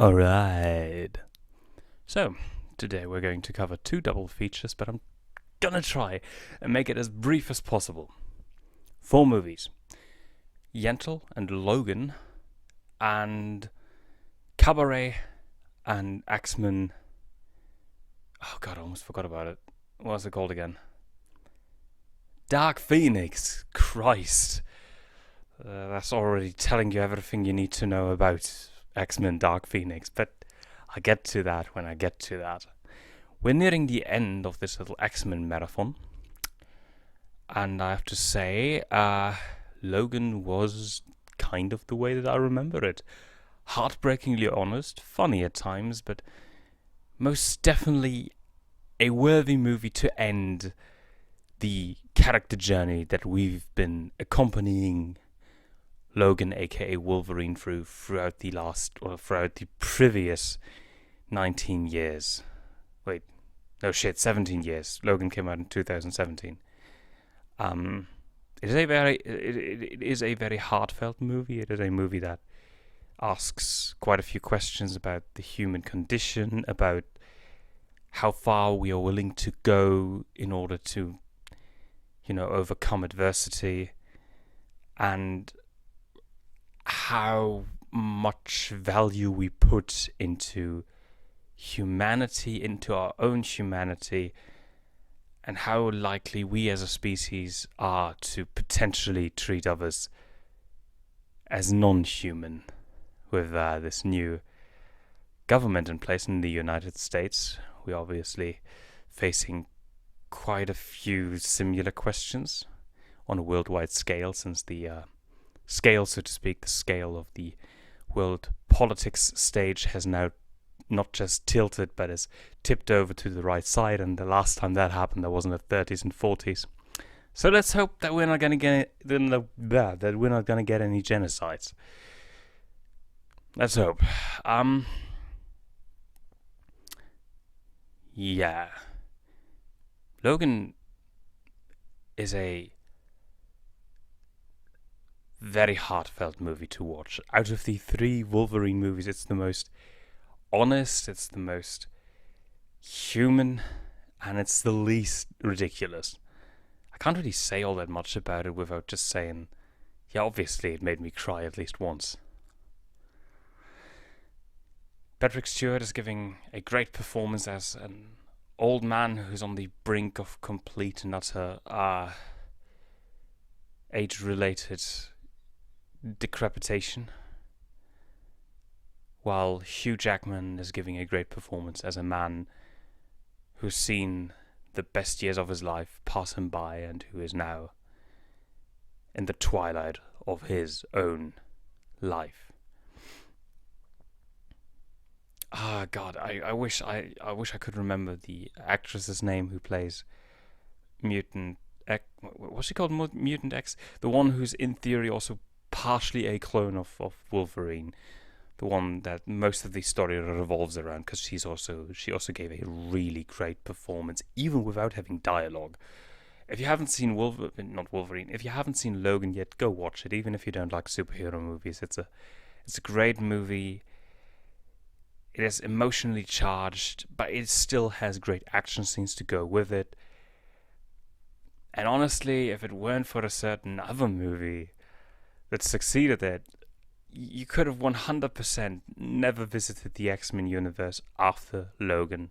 Alright. So, today we're going to cover two double features, but I'm gonna try and make it as brief as possible. 4 movies. Yentl and Logan, and Cabaret, and Axeman. Oh god, I almost forgot about it. What was it called again? Dark Phoenix. Christ. That's already telling you everything you need to know about X-Men Dark Phoenix, but I'll get to that when I get to that. We're nearing the end of this little X-Men marathon, and I have to say, Logan was kind of the way that I remember it. Heartbreakingly honest, funny at times, but most definitely a worthy movie to end the character journey that we've been accompanying Logan, aka Wolverine, throughout the previous 19 years. Wait, no shit, 17 years. Logan came out in 2017. It is a very heartfelt movie. It is a movie that asks quite a few questions about the human condition, about how far we are willing to go in order to, overcome adversity, and how much value we put into humanity, into our own humanity, and how likely we as a species are to potentially treat others as non-human with this new government in place in the United States. We're obviously facing quite a few similar questions on a worldwide scale, since the scale, so to speak, the scale of the world politics stage has now not just tilted, but has tipped over to the right side, and the last time that happened, that was in the 30s and 40s. So let's hope that we're not going to get any genocides. Let's hope. Yeah. Logan is a very heartfelt movie to watch. Out of the 3 Wolverine movies, it's the most honest, it's the most human, and it's the least ridiculous. I can't really say all that much about it without just saying, yeah, obviously it made me cry at least once. Patrick Stewart is giving a great performance as an old man who's on the brink of complete and utter age-related decrepitation, while Hugh Jackman is giving a great performance as a man who's seen the best years of his life pass him by and who is now in the twilight of his own life. God, I wish I could remember the actress's name who plays Mutant X. What's she called? Mutant X? The one who's in theory also partially a clone of Wolverine. The one that most of the story revolves around, because she also gave a really great performance, even without having dialogue. If you haven't seen if you haven't seen Logan yet, go watch it. Even if you don't like superhero movies, it's a great movie. It is emotionally charged, but it still has great action scenes to go with it. And honestly, if it weren't for a certain other movie that succeeded it, you could have 100% never visited the X-Men universe after Logan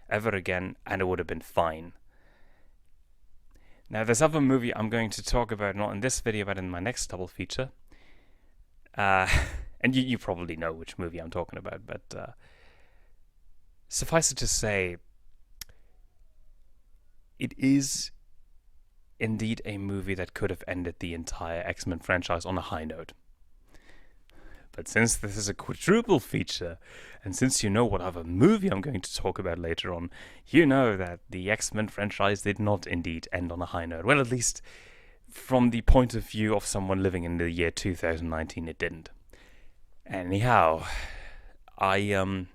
ever again, and it would have been fine. Now, this other movie I'm going to talk about, not in this video, but in my next double feature. And you probably know which movie I'm talking about, but suffice it to say, it is indeed a movie that could have ended the entire X-Men franchise on a high note. But since this is a quadruple feature, and since you know what other movie I'm going to talk about later on, you know that the X-Men franchise did not indeed end on a high note. Well, at least from the point of view of someone living in the year 2019, it didn't. Anyhow, I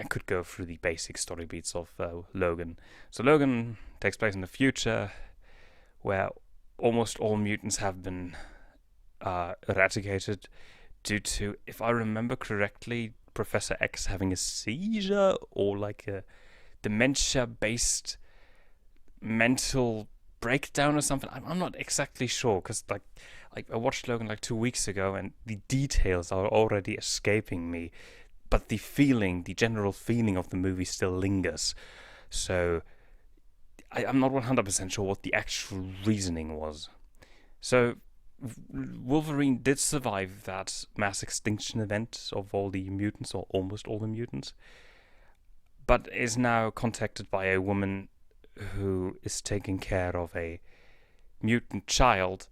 could go through the basic story beats of Logan. So Logan takes place in the future, where almost all mutants have been eradicated due to, if I remember correctly, Professor X having a seizure or like a dementia-based mental breakdown or something. I'm not exactly sure because I watched Logan like 2 weeks ago and the details are already escaping me, but the general feeling of the movie still lingers. So I'm not 100% sure what the actual reasoning was. So Wolverine did survive that mass extinction event of all the mutants, or almost all the mutants, but is now contacted by a woman who is taking care of a mutant child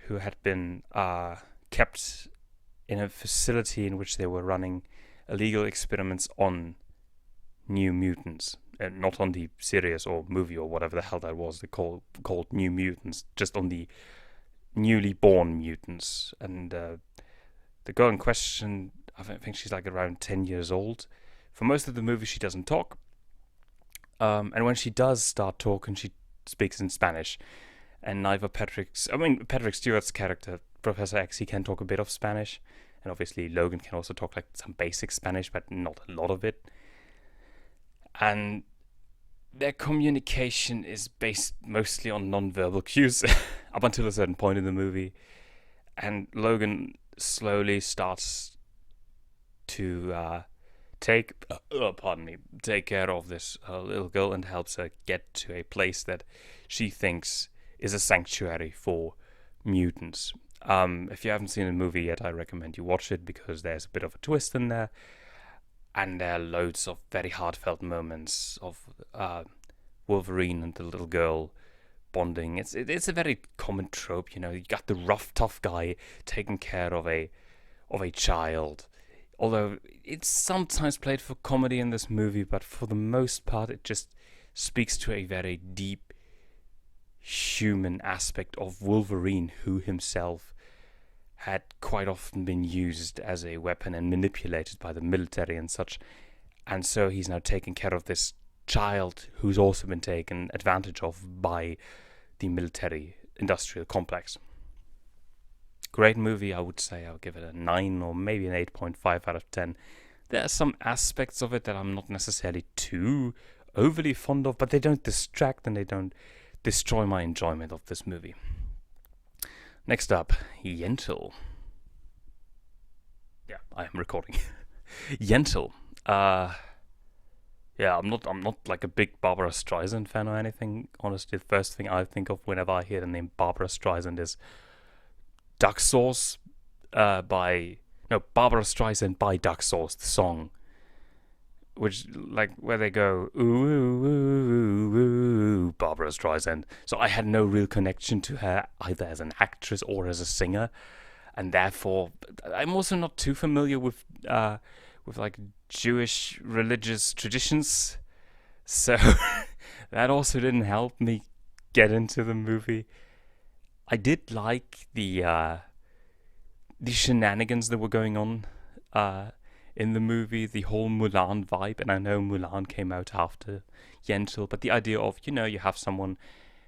who had been kept in a facility in which they were running illegal experiments on new mutants. And not on the series or movie or whatever the hell that was, they called New Mutants, just on the newly born mutants. And the girl in question, I think she's like around 10 years old. For most of the movie, she doesn't talk. And when she does start talking, she speaks in Spanish. And neither Patrick Stewart's character, Professor X, he can talk a bit of Spanish. And obviously Logan can also talk like some basic Spanish, but not a lot of it. And their communication is based mostly on non-verbal cues up until a certain point in the movie. And Logan slowly starts to take care of this little girl and helps her get to a place that she thinks is a sanctuary for mutants. If you haven't seen the movie yet, I recommend you watch it because there's a bit of a twist in there. And there are loads of very heartfelt moments of Wolverine and the little girl bonding. It's a very common trope, you know. You got the rough, tough guy taking care of a child. Although it's sometimes played for comedy in this movie, but for the most part, it just speaks to a very deep human aspect of Wolverine, who himself had quite often been used as a weapon and manipulated by the military and such. And so he's now taking care of this child who's also been taken advantage of by the military industrial complex. Great movie, I would say. I'll give it a 9 or maybe an 8.5 out of 10. There are some aspects of it that I'm not necessarily too overly fond of, but they don't distract and they don't destroy my enjoyment of this movie. Next up, Yentl. Yeah, I am recording. Yentl. Yeah, I'm not like a big Barbara Streisand fan or anything. Honestly, the first thing I think of whenever I hear the name Barbara Streisand is Duck Sauce Barbara Streisand by Duck Sauce, the song. Which, like, where they go, ooh, ooh, ooh, ooh, Barbara Streisand. So I had no real connection to her, either as an actress or as a singer. And therefore, I'm also not too familiar with like, Jewish religious traditions. So that also didn't help me get into the movie. I did like the shenanigans that were going on in the movie, the whole Mulan vibe, and I know Mulan came out after Yentl, but the idea of, you know, you have someone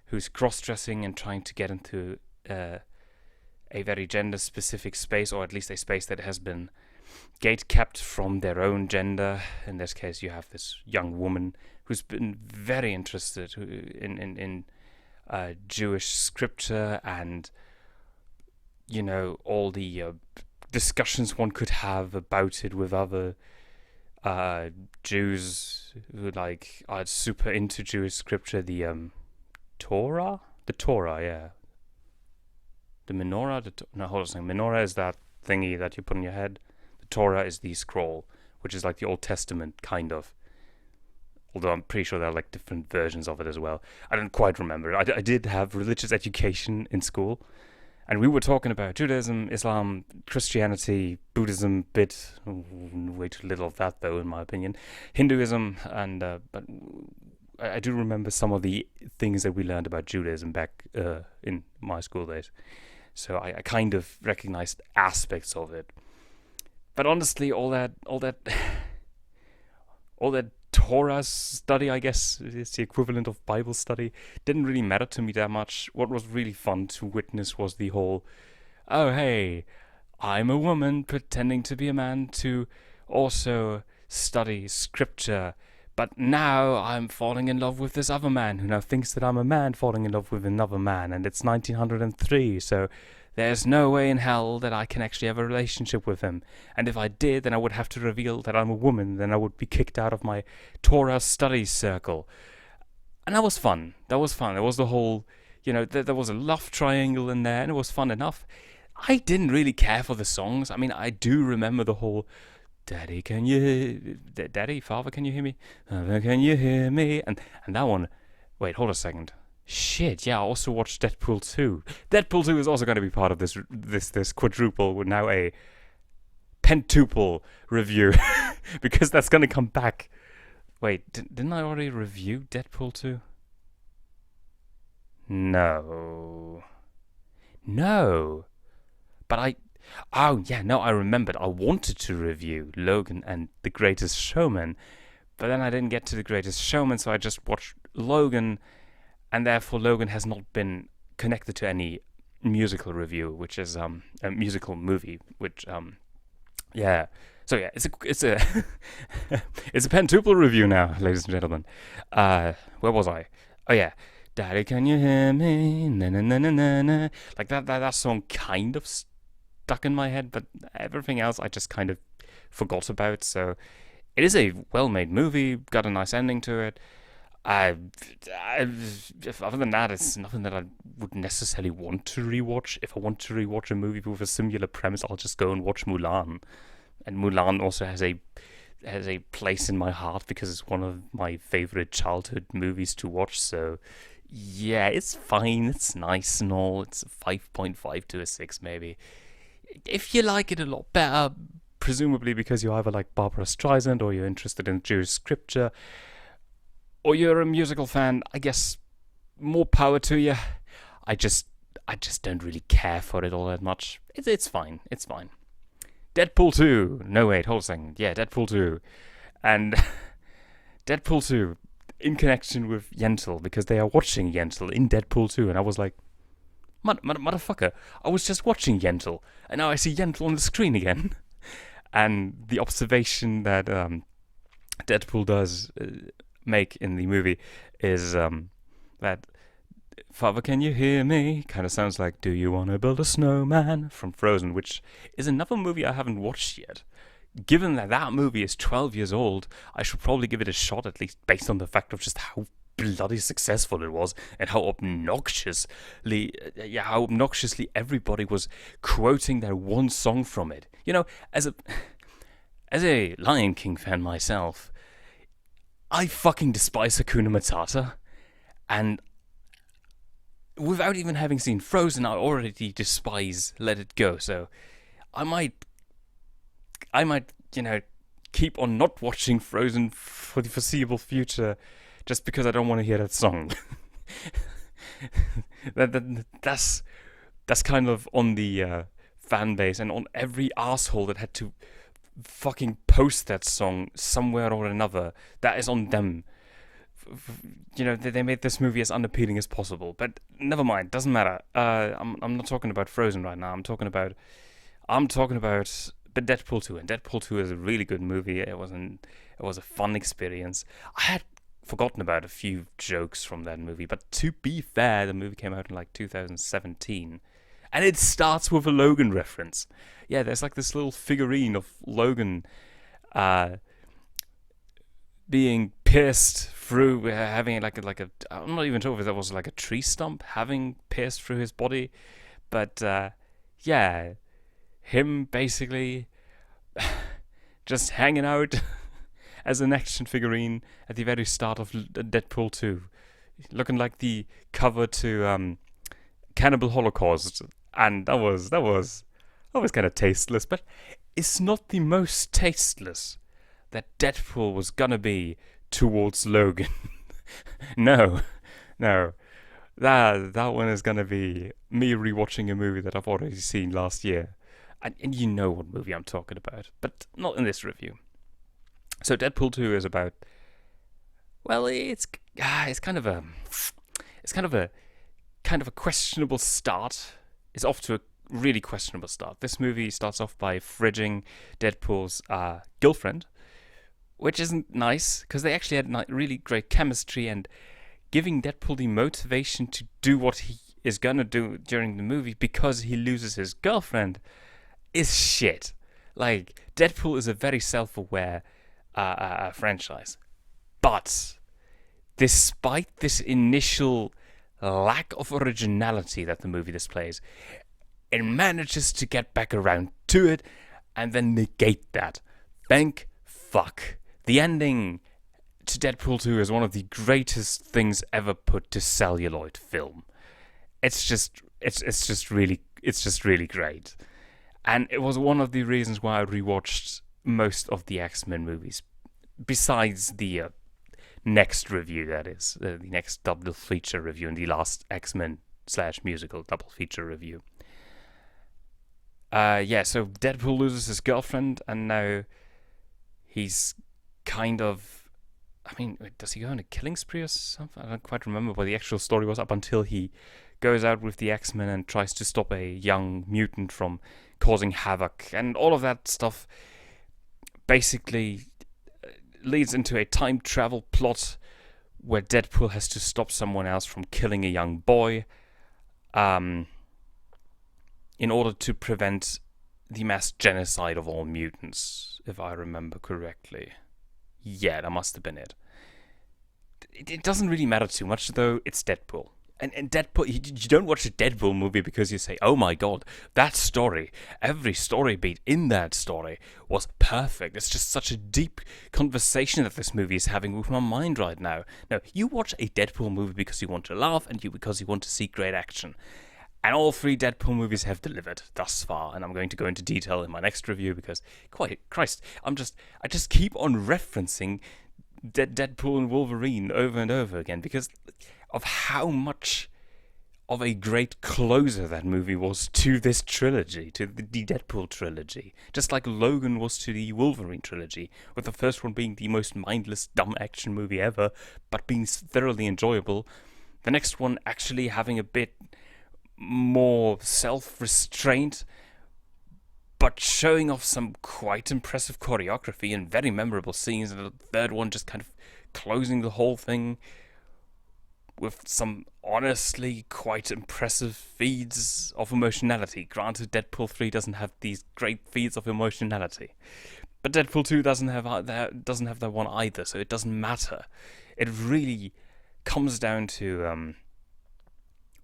who's cross-dressing and trying to get into a very gender-specific space, or at least a space that has been gate-kept from their own gender. In this case, you have this young woman who's been very interested in Jewish scripture and, you know, all the discussions one could have about it with other Jews who like are super into Jewish scripture. The Torah, yeah. The menorah, no, hold on a second. Menorah is that thingy that you put on your head. The Torah is the scroll, which is like the Old Testament kind of. Although I'm pretty sure there are like different versions of it as well. I don't quite remember. I did have religious education in school. And we were talking about Judaism, Islam, Christianity, Buddhism, way too little of that though, in my opinion. Hinduism, and but I do remember some of the things that we learned about Judaism back in my school days. So I kind of recognized aspects of it. But honestly, all that Torah study, I guess, is the equivalent of Bible study, didn't really matter to me that much. What was really fun to witness was the whole, oh hey, I'm a woman pretending to be a man to also study scripture. But now I'm falling in love with this other man who now thinks that I'm a man falling in love with another man, and it's 1903, so there's no way in hell that I can actually have a relationship with him. And if I did, then I would have to reveal that I'm a woman, then I would be kicked out of my Torah studies circle. And that was fun. There was the whole, there was a love triangle in there, and it was fun enough. I didn't really care for the songs. I mean, I do remember the whole Daddy, Father, can you hear me? Father, can you hear me? And that one, wait, hold a second. Shit, yeah, I also watched Deadpool 2. Deadpool 2 is also going to be part of this quadruple with now a Pentouple review. Because that's going to come back. Wait, didn't I already review Deadpool 2? No. But I remembered. I wanted to review Logan and The Greatest Showman, but then I didn't get to The Greatest Showman, so I just watched Logan, and therefore Logan has not been connected to any musical review, which is a musical movie, which yeah. So yeah, it's a it's a Pentouple review now, ladies and gentlemen. Where was I? Oh yeah. Daddy, can you hear me? Na na na na na na. Like that song kind of stuck in my head, but everything else I just kind of forgot about. So it is a well-made movie, got a nice ending to it. Other than that, it's nothing that I would necessarily want to rewatch. If I want to rewatch a movie with a similar premise, I'll just go and watch Mulan. And Mulan also has a place in my heart because it's one of my favorite childhood movies to watch. So yeah, it's fine, it's nice and all. It's a 5.5 to a 6 maybe. If you like it a lot better, presumably because you either like Barbara Streisand or you're interested in Jewish scripture, or you're a musical fan, I guess more power to you. I just don't really care for it all that much. It's fine. It's fine. Deadpool 2. No, wait, hold a second. Yeah, Deadpool 2. And Deadpool 2 in connection with Yentl, because they are watching Yentl in Deadpool 2, and I was like, motherfucker, I was just watching Yentl, and now I see Yentl on the screen again. And the observation that Deadpool does make in the movie is that Father, can you hear me? Kind of sounds like Do You Want to Build a Snowman from Frozen, which is another movie I haven't watched yet. Given that that movie is 12 years old, I should probably give it a shot, at least based on the fact of just how bloody successful it was and how obnoxiously everybody was quoting that one song from it. You know, as a Lion King fan myself, I fucking despise Hakuna Matata, and without even having seen Frozen, I already despise Let It Go. So I might, keep on not watching Frozen for the foreseeable future, just because I don't want to hear that song. That's kind of on the fan base and on every asshole that had to fucking post that song somewhere or another. That is on them. They made this movie as unappealing as possible, but never mind, doesn't matter. I'm not talking about Frozen right now. I'm talking about but Deadpool 2, and Deadpool 2 is a really good movie. It was a fun experience. I had forgotten about a few jokes from that movie, but to be fair, the movie came out in like 2017, and it starts with a Logan reference. Yeah, there's like this little figurine of Logan being pierced through, having like a I'm not even sure if that was like a tree stump having pierced through his body, but yeah, him basically just hanging out as an action figurine at the very start of Deadpool 2, looking like the cover to Cannibal Holocaust, and that was kind of tasteless, but it's not the most tasteless that Deadpool was gonna be towards Logan. No, that one is gonna be me rewatching a movie that I've already seen last year, and you know what movie I'm talking about, but not in this review. So Deadpool 2 is about, well, it's kind of a questionable start. It's off to a really questionable start. This movie starts off by fridging Deadpool's girlfriend, which isn't nice, because they actually had really great chemistry, and giving Deadpool the motivation to do what he is gonna do during the movie because he loses his girlfriend is shit. Like, Deadpool is a very self-aware franchise. But despite this initial lack of originality that the movie displays, it manages to get back around to it and then negate that. Thank fuck. The ending to Deadpool 2 is one of the greatest things ever put to celluloid film. It's just really great. And it was one of the reasons why I rewatched most of the X-Men movies, besides the next review, that is, the next double feature review, and the last X-Men / musical double feature review. So Deadpool loses his girlfriend, and now he's kind of... I mean, does he go on a killing spree or something? I don't quite remember what the actual story was, up until he goes out with the X-Men and tries to stop a young mutant from causing havoc, and all of that stuff basically leads into a time travel plot where Deadpool has to stop someone else from killing a young boy in order to prevent the mass genocide of all mutants, if I remember correctly. Yeah, that must have been it. It doesn't really matter too much, though. It's Deadpool. And Deadpool, you don't watch a Deadpool movie because you say, oh my god, that story, every story beat in that story was perfect. It's just such a deep conversation that this movie is having with my mind right now. No, you watch a Deadpool movie because you want to laugh and because you want to see great action. And all 3 Deadpool movies have delivered thus far, and I'm going to go into detail in my next review because, Christ, I just keep on referencing Deadpool and Wolverine over and over again because of how much of a great closer that movie was to this trilogy, to the Deadpool trilogy. Just like Logan was to the Wolverine trilogy, with the first one being the most mindless, dumb action movie ever, but being thoroughly enjoyable. The next one actually having a bit more self-restraint, but showing off some quite impressive choreography and very memorable scenes, and the third one just kind of closing the whole thing with some honestly quite impressive feeds of emotionality. Granted, Deadpool 3 doesn't have these great feeds of emotionality, but Deadpool 2 doesn't have that one either, so it doesn't matter. It really comes down to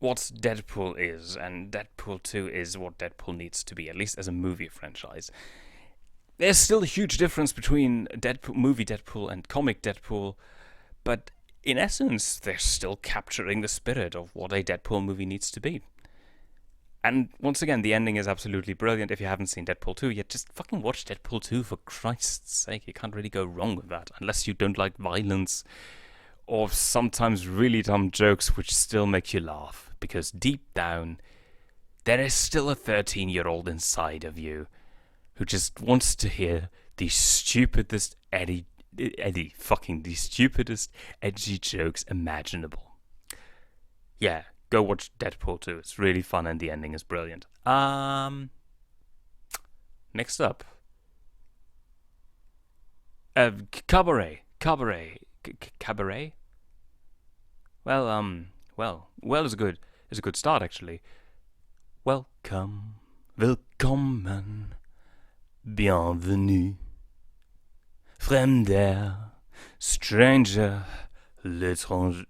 what Deadpool is, and Deadpool 2 is what Deadpool needs to be, at least as a movie franchise. There's still a huge difference between movie Deadpool and comic Deadpool, but in essence, they're still capturing the spirit of what a Deadpool movie needs to be. And once again, the ending is absolutely brilliant. If you haven't seen Deadpool 2 yet, just fucking watch Deadpool 2, for Christ's sake. You can't really go wrong with that, unless you don't like violence or sometimes really dumb jokes which still make you laugh. Because deep down, there is still a 13-year-old inside of you who just wants to hear the stupidest the stupidest edgy jokes imaginable. Yeah, go watch Deadpool 2. It's really fun and the ending is brilliant. Next up, Cabaret. Well is a good start, actually. Willkommen, bienvenue, fremder, stranger, l'étranger.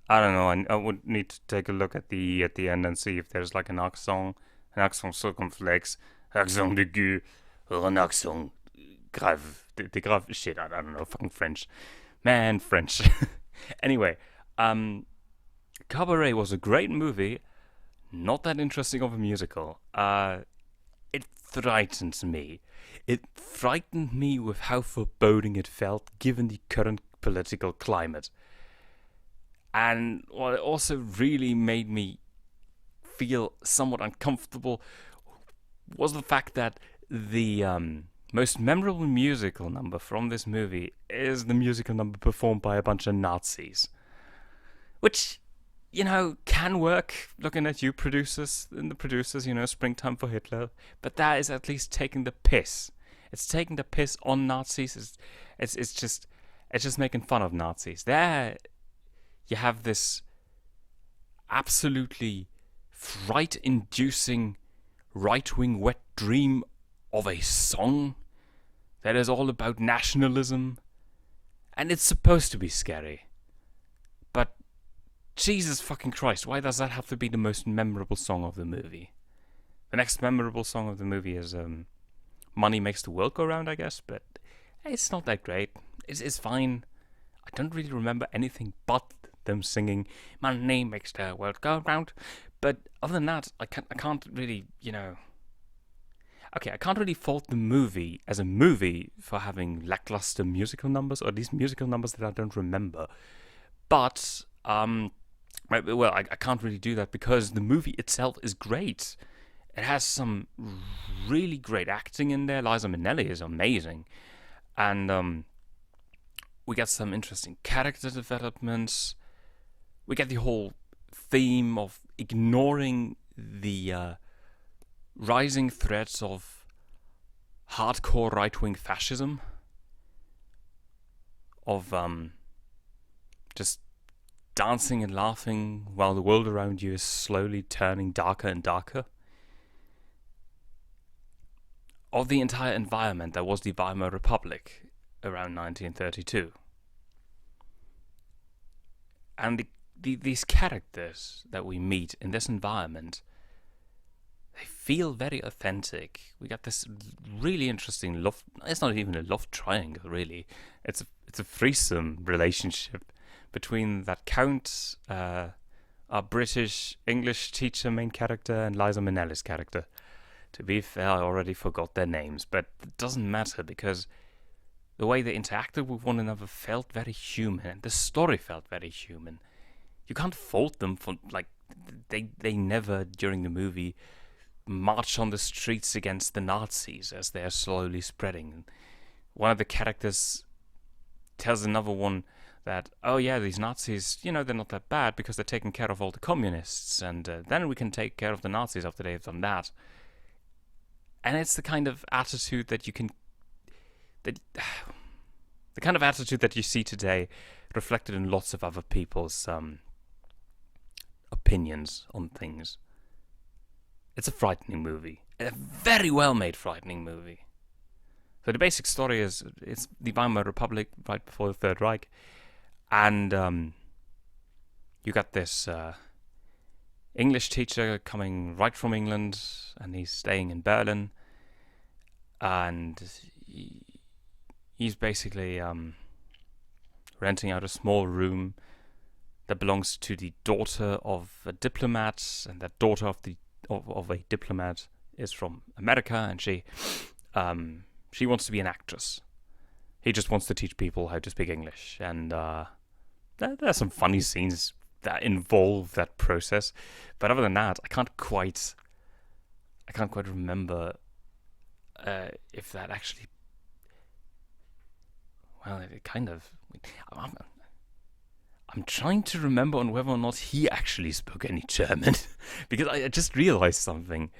I don't know. I would need to take a look at the end and see if there's like an accent circumflex, accent aigu, or an accent grave. The grave shit. I don't know. Fucking French, man, French. Anyway, Cabaret was a great movie. Not that interesting of a musical. It frightened me. It frightened me with how foreboding it felt given the current political climate. And what also really made me feel somewhat uncomfortable was the fact that the most memorable musical number from this movie is the musical number performed by a bunch of Nazis. Which can work. Looking at you, producers, Springtime for Hitler. But that is at least taking the piss. It's taking the piss on Nazis. It's just making fun of Nazis. There, you have this absolutely fright-inducing, right-wing wet dream of a song that is all about nationalism, and it's supposed to be scary. But Jesus fucking Christ, why does that have to be the most memorable song of the movie? The next memorable song of the movie is Money Makes the World Go Round, I guess, but it's not that great. It's fine. I don't really remember anything but them singing Money Makes the World Go Round. But other than that, I can't really, Okay, I can't really fault the movie as a movie for having lackluster musical numbers, or at least musical numbers that I don't remember. But, I can't really do that because the movie itself is great. It has some really great acting in there. Liza Minnelli is amazing. And we get some interesting character developments. We get the whole theme of ignoring the rising threats of hardcore right-wing fascism, of just dancing and laughing while the world around you is slowly turning darker and darker, of the entire environment that was the Weimar Republic around 1932. And these characters that we meet in this environment, they feel very authentic. We got this really interesting love. It's not even a love triangle, really. It's a threesome relationship between that Count, our British English teacher main character, and Liza Minnelli's character. To be fair, I already forgot their names, but it doesn't matter because the way they interacted with one another felt very human, and the story felt very human. You can't fault them for, they never, during the movie, march on the streets against the Nazis as they're slowly spreading. One of the characters tells another one that, oh yeah, these Nazis, they're not that bad because they're taking care of all the communists, and then we can take care of the Nazis after they've done that. And it's the kind of attitude that the kind of attitude that you see today reflected in lots of other people's opinions on things. It's a frightening movie. A very well-made frightening movie. So the basic story is, it's the Weimar Republic right before the Third Reich. And you got this English teacher coming right from England, and he's staying in Berlin. And he's basically renting out a small room that belongs to the daughter of a diplomat, and that daughter of a diplomat is from America, and she wants to be an actress. He just wants to teach people how to speak English, and there are some funny scenes that involve that process. But other than that, I can't quite remember if that actually. Well, it kind of. I'm trying to remember on whether or not he actually spoke any German, because I just realized something.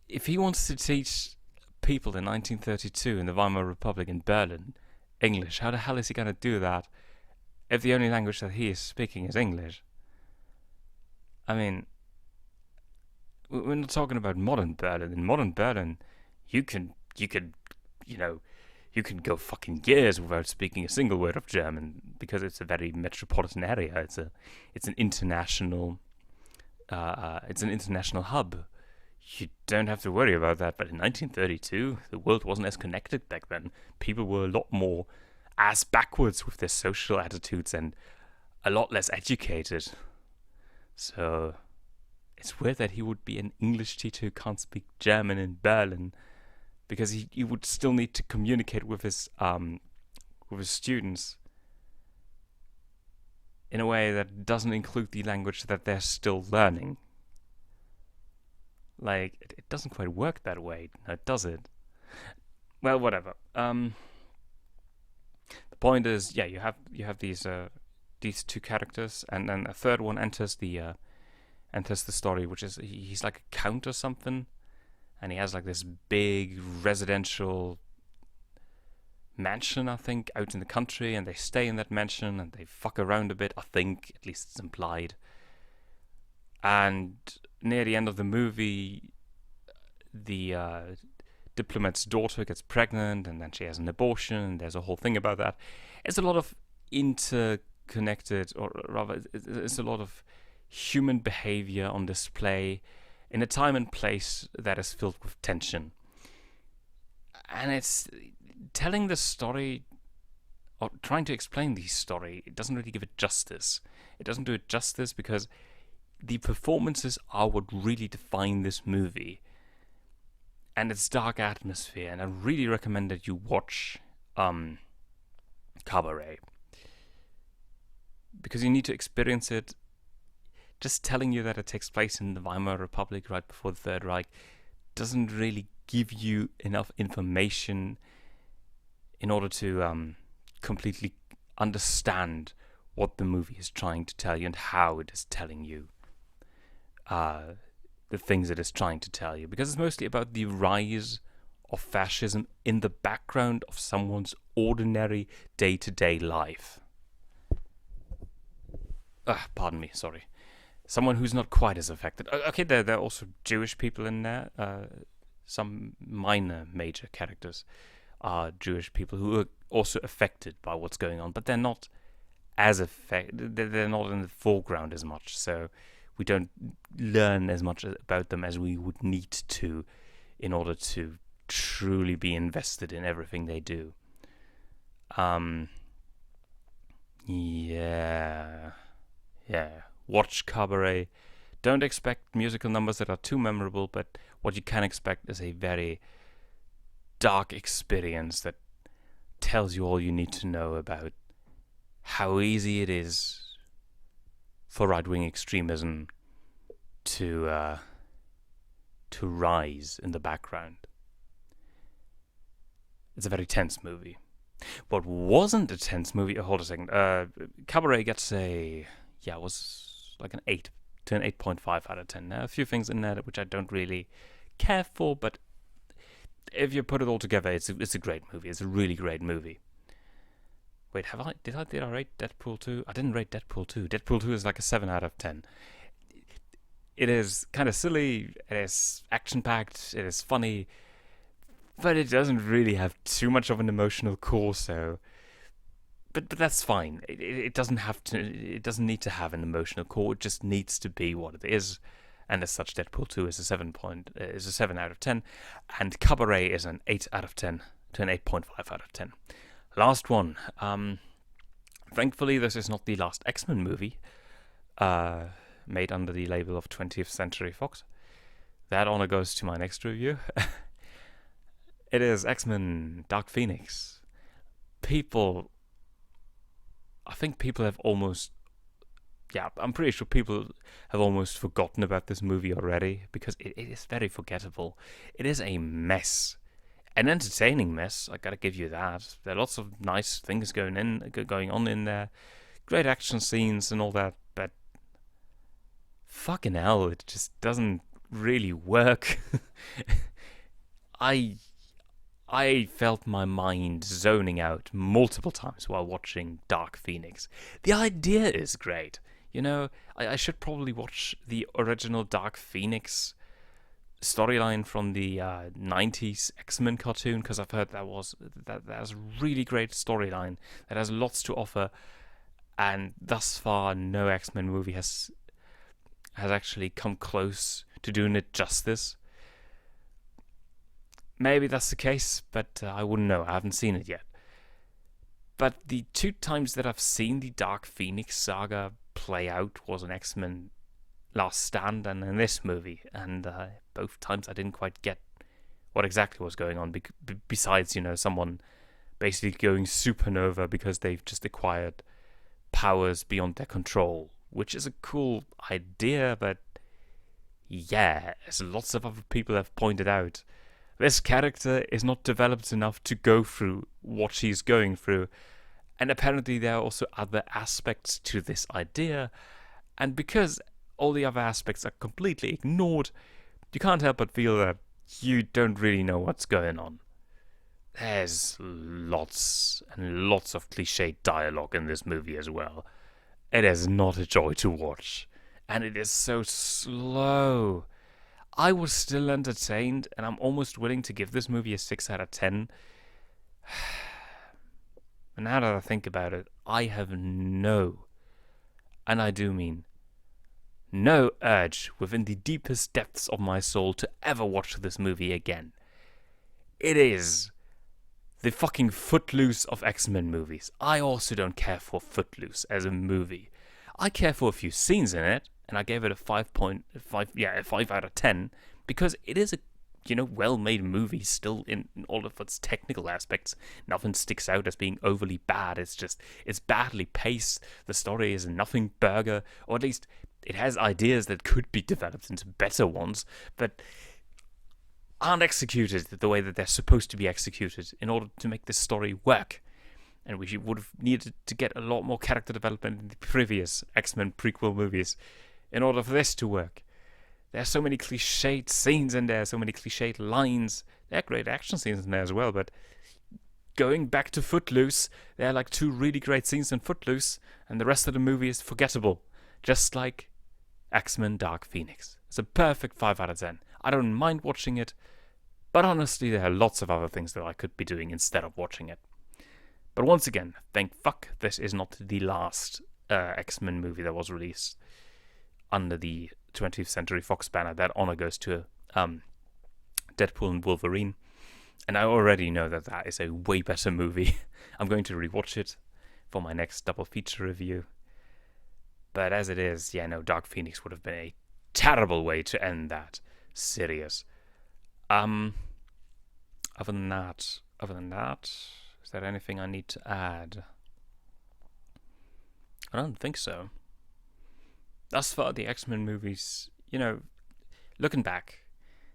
If he wants to teach people in 1932 in the Weimar Republic in Berlin English, how the hell is he going to do that if the only language that he is speaking is English? I mean, we're not talking about modern Berlin. In modern Berlin, you can go fucking years without speaking a single word of German, because it's a very metropolitan area. It's an international hub. You don't have to worry about that. But in 1932, the world wasn't as connected back then. People were a lot more ass backwards with their social attitudes and a lot less educated. So it's weird that he would be an English teacher who can't speak German in Berlin, because he would still need to communicate with his students in a way that doesn't include the language that they're still learning. Like, it doesn't quite work that way, does it? Well, whatever. The point is, yeah, you have these these two characters, and then a third one enters the story, which is he's like a count or something, and he has like this big residential mansion, I think, out in the country, and they stay in that mansion and they fuck around a bit, I think, at least it's implied. And near the end of the movie, the diplomat's daughter gets pregnant, and then she has an abortion, and there's a whole thing about that. It's a lot of interconnected, or rather, it's a lot of human behavior on display in a time and place that is filled with tension. And it's telling the story, or trying to explain the story, it doesn't really give it justice. It doesn't do it justice because the performances are what really define this movie and its dark atmosphere. And I really recommend that you watch Cabaret, because you need to experience it. Just telling you that it takes place in the Weimar Republic right before the Third Reich doesn't really give you enough information in order to completely understand what the movie is trying to tell you and how it is telling you the things it is trying to tell you. Because it's mostly about the rise of fascism in the background of someone's ordinary day-to-day life. Pardon me, sorry. Someone who's not quite as affected. Okay, there are also Jewish people in there. Some major characters are Jewish people who are also affected by what's going on, but they're not as affected. They're not in the foreground as much, so we don't learn as much about them as we would need to in order to truly be invested in everything they do. Yeah. Watch Cabaret. Don't expect musical numbers that are too memorable, but what you can expect is a very dark experience that tells you all you need to know about how easy it is for right-wing extremism to rise in the background. It's a very tense movie. What wasn't a tense movie? Hold a second. Cabaret gets was like an 8 to an 8.5 out of 10. Now, a few things in there which I don't really care for, but if you put it all together, it's a great movie. It's a really great movie. Wait, did I rate Deadpool 2? I didn't rate Deadpool 2. Deadpool 2 is like a 7 out of 10. It is kind of silly, it is action-packed, it is funny, but it doesn't really have too much of an emotional core, so... But that's fine. It doesn't have to. It doesn't need to have an emotional core. It just needs to be what it is, and as such, Deadpool 2 is a 7 out of 10, and Cabaret is an 8 out of 10 to an 8.5 out of 10. Last one. Thankfully, this is not the last X-Men movie made under the label of 20th Century Fox. That honor goes to my next review. It is X-Men Dark Phoenix. I think people have almost... Yeah, I'm pretty sure people have almost forgotten about this movie already, because it is very forgettable. It is a mess. An entertaining mess, I gotta give you that. There are lots of nice things going on in there. Great action scenes and all that, but... fucking hell, it just doesn't really work. I felt my mind zoning out multiple times while watching Dark Phoenix. The idea is great. You know, I should probably watch the original Dark Phoenix storyline from the 90s X-Men cartoon, because I've heard that's a really great storyline that has lots to offer, and thus far no X-Men movie has actually come close to doing it justice. Maybe that's the case, but I wouldn't know. I haven't seen it yet. But the two times that I've seen the Dark Phoenix saga play out was in X-Men Last Stand and in this movie. And both times I didn't quite get what exactly was going on, besides, someone basically going supernova because they've just acquired powers beyond their control, which is a cool idea, but yeah, as lots of other people have pointed out, this character is not developed enough to go through what she's going through, And apparently there are also other aspects to this idea, and because all the other aspects are completely ignored, you can't help but feel that you don't really know what's going on. There's lots and lots of cliched dialogue in this movie as well. It is not a joy to watch, and it is so slow. I was still entertained, and I'm almost willing to give this movie a 6 out of 10. And now that I think about it, I have no, and I do mean no urge within the deepest depths of my soul to ever watch this movie again. It is the fucking Footloose of X-Men movies. I also don't care for Footloose as a movie. I care for a few scenes in it, and I gave it a 5 out of 10, because it is a well-made movie still in all of its technical aspects. Nothing sticks out as being overly bad. It's badly paced. The story is a nothing burger, or at least it has ideas that could be developed into better ones, but aren't executed the way that they're supposed to be executed in order to make this story work. And we would have needed to get a lot more character development in the previous X-Men prequel movies in order for this to work. There are so many cliched scenes in there, so many cliched lines. There are great action scenes in there as well, but going back to Footloose, there are like 2 really great scenes in Footloose, and the rest of the movie is forgettable. Just like X-Men Dark Phoenix. It's a perfect 5 out of 10. I don't mind watching it, but honestly there are lots of other things that I could be doing instead of watching it. But once again, thank fuck this is not the last X-Men movie that was released under the 20th Century Fox banner. That honor goes to Deadpool and Wolverine, and I already know that that is a way better movie. I'm going to rewatch it for my next double feature review. But as it is, Dark Phoenix would have been a terrible way to end that series. Other than that, is there anything I need to add? I don't think so. Thus far, the X-Men movies, looking back,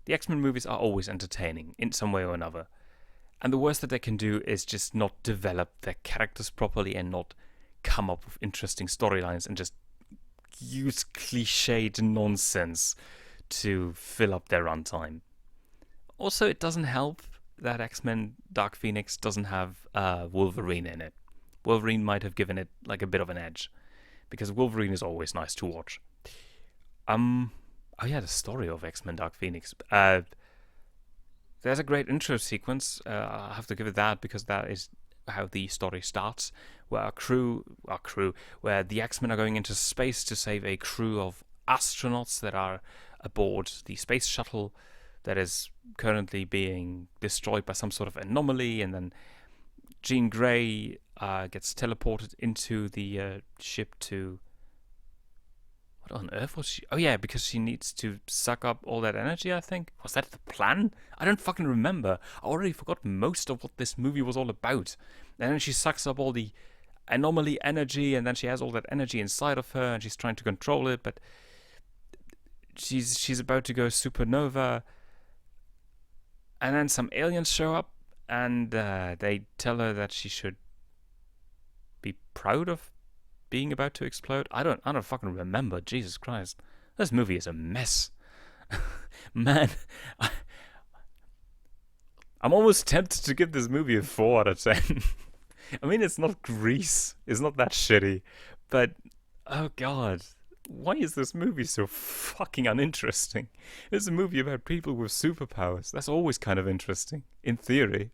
the X-Men movies are always entertaining in some way or another. And the worst that they can do is just not develop their characters properly and not come up with interesting storylines and just use cliched nonsense to fill up their runtime. Also, it doesn't help that X-Men Dark Phoenix doesn't have Wolverine in it. Wolverine might have given it like a bit of an edge, because Wolverine is always nice to watch. The story of X-Men Dark Phoenix. There's a great intro sequence. I have to give it that, because that is how the story starts, where where the X-Men are going into space to save a crew of astronauts that are aboard the space shuttle that is currently being destroyed by some sort of anomaly, and then Jean Grey gets teleported into the ship to... What on earth was she? Oh yeah, because she needs to suck up all that energy, I think. Was that the plan? I don't fucking remember. I already forgot most of what this movie was all about. And then she sucks up all the anomaly energy, and then she has all that energy inside of her, and she's trying to control it, but she's about to go supernova. And then some aliens show up, and they tell her that she should be proud of being about to explode. I don't fucking remember. Jesus Christ, this movie is a mess. Man, I'm almost tempted to give this movie a 4 out of 10. I mean, it's not Grease. It's not that shitty, but oh god, why is this movie so fucking uninteresting? It's a movie about people with superpowers. That's always kind of interesting, in theory.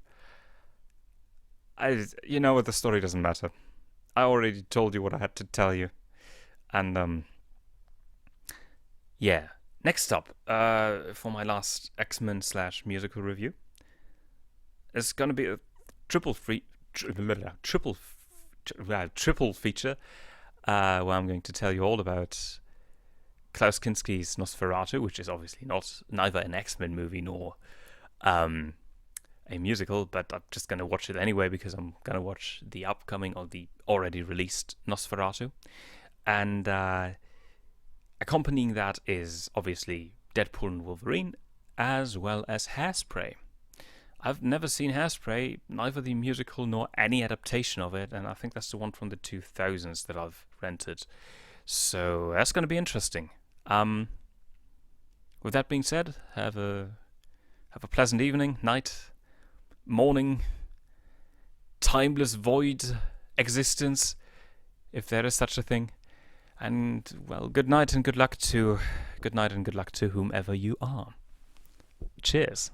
What, the story doesn't matter. I already told you what I had to tell you. And, Next up, for my last X-Men / musical review, it's gonna be a triple feature, where I'm going to tell you all about Klaus Kinski's Nosferatu, which is obviously neither an X-Men movie nor a musical, but I'm just going to watch it anyway because I'm going to watch the upcoming or the already released Nosferatu. And accompanying that is obviously Deadpool and Wolverine, as well as Hairspray. I've never seen Hairspray, neither the musical nor any adaptation of it, and I think that's the one from the 2000s that I've rented. So that's going to be interesting. With that being said, have a pleasant evening, night, morning, timeless void existence, if there is such a thing. And well, good night and good luck to whomever you are. Cheers.